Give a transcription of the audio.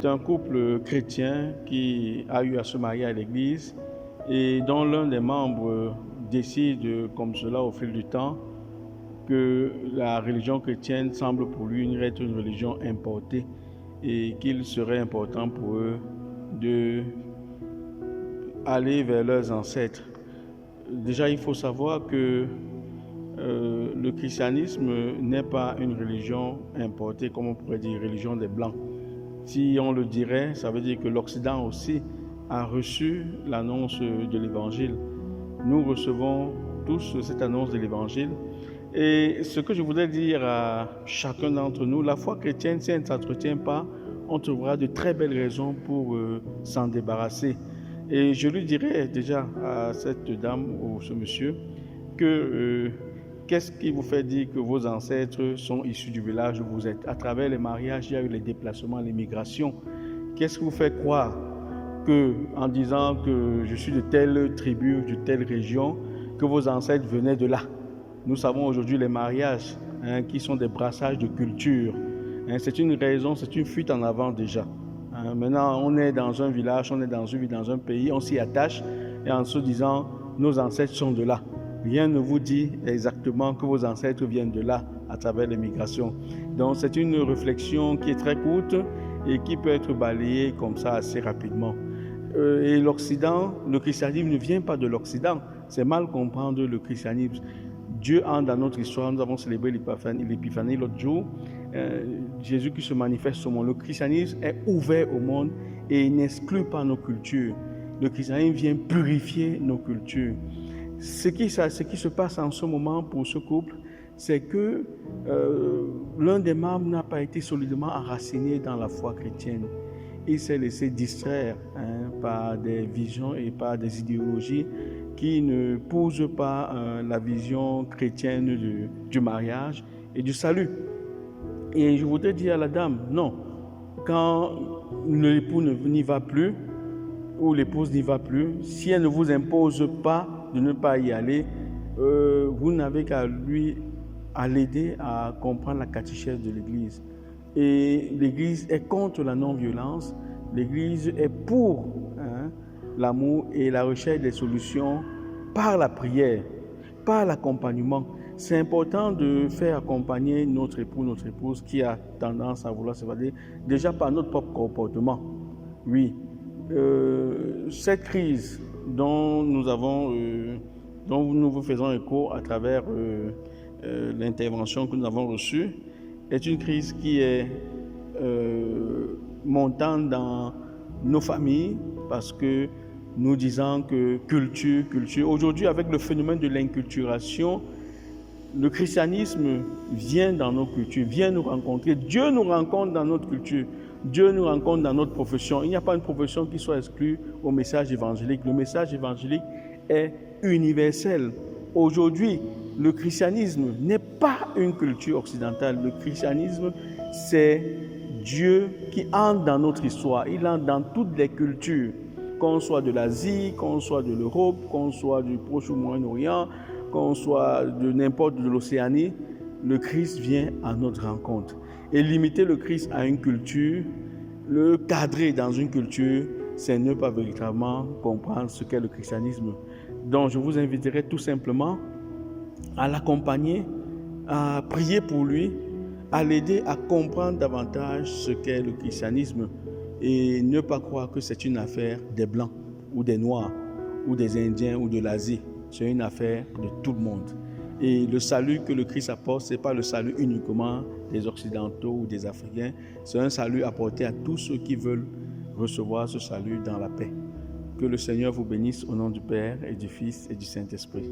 C'est un couple chrétien qui a eu à se marier à l'église et dont l'un des membres décide, comme cela au fil du temps, que la religion chrétienne semble pour lui être une religion importée et qu'il serait important pour eux de aller vers leurs ancêtres. Déjà, il faut savoir que le christianisme n'est pas une religion importée, comme on pourrait dire, religion des Blancs. Si on le dirait, ça veut dire que l'Occident aussi a reçu l'annonce de l'Évangile. Nous recevons tous cette annonce de l'Évangile. Et ce que je voudrais dire à chacun d'entre nous, la foi chrétienne, si elle ne s'entretient pas, on trouvera de très belles raisons pour s'en débarrasser. Et je lui dirais déjà à cette dame ou ce monsieur que qu'est-ce qui vous fait dire que vos ancêtres sont issus du village où vous êtes? À travers les mariages, il y a eu les déplacements, les migrations. Qu'est-ce qui vous fait croire que, en disant que je suis de telle tribu, de telle région, que vos ancêtres venaient de là? Nous savons aujourd'hui les mariages qui sont des brassages de culture. C'est une raison, c'est une fuite en avant déjà. Maintenant, on est dans un village, on est dans une ville, dans un pays, on s'y attache et en se disant nos ancêtres sont de là. Rien ne vous dit exactement que vos ancêtres viennent de là à travers les migrations. Donc c'est une réflexion qui est très courte et qui peut être balayée comme ça assez rapidement. Et l'Occident, le christianisme ne vient pas de l'Occident. C'est mal comprendre le christianisme. Dieu entre dans notre histoire. Nous avons célébré l'épiphanie l'autre jour. Jésus qui se manifeste au monde. Le christianisme est ouvert au monde et il n'exclut pas nos cultures. Le christianisme vient purifier nos cultures. Ce qui se passe en ce moment pour ce couple, c'est que l'un des membres n'a pas été solidement enraciné dans la foi chrétienne. Il s'est laissé distraire par des visions et par des idéologies qui ne posent pas la vision chrétienne du mariage et du salut. Et je voudrais dire à la dame, non, quand l'époux n'y va plus, ou l'épouse n'y va plus, si elle ne vous impose pas de ne pas y aller, vous n'avez qu'à l'aider à comprendre la catéchèse de l'Église. Et l'Église est contre la non-violence, l'Église est pour l'amour et la recherche des solutions par la prière, par l'accompagnement. C'est important de faire accompagner notre époux, notre épouse qui a tendance à vouloir s'évader, déjà par notre propre comportement. Oui, cette crise dont nous vous faisons écho à travers l'intervention que nous avons reçue est une crise qui est montante dans nos familles parce que nous disons que culture. Aujourd'hui, avec le phénomène de l'inculturation, le christianisme vient dans nos cultures, vient nous rencontrer. Dieu nous rencontre dans notre culture. Dieu nous rencontre dans notre profession. Il n'y a pas une profession qui soit exclue au message évangélique. Le message évangélique est universel. Aujourd'hui, le christianisme n'est pas une culture occidentale. Le christianisme, c'est Dieu qui entre dans notre histoire. Il entre dans toutes les cultures, qu'on soit de l'Asie, qu'on soit de l'Europe, qu'on soit du Proche ou Moyen-Orient, qu'on soit de n'importe de l'Océanie. Le Christ vient à notre rencontre. Et limiter le Christ à une culture, le cadrer dans une culture, c'est ne pas véritablement comprendre ce qu'est le christianisme. Donc je vous inviterai tout simplement à l'accompagner, à prier pour lui, à l'aider à comprendre davantage ce qu'est le christianisme et ne pas croire que c'est une affaire des Blancs ou des Noirs ou des Indiens ou de l'Asie. C'est une affaire de tout le monde. Et le salut que le Christ apporte, ce n'est pas le salut uniquement des Occidentaux ou des Africains, c'est un salut apporté à tous ceux qui veulent recevoir ce salut dans la paix. Que le Seigneur vous bénisse au nom du Père et du Fils et du Saint-Esprit.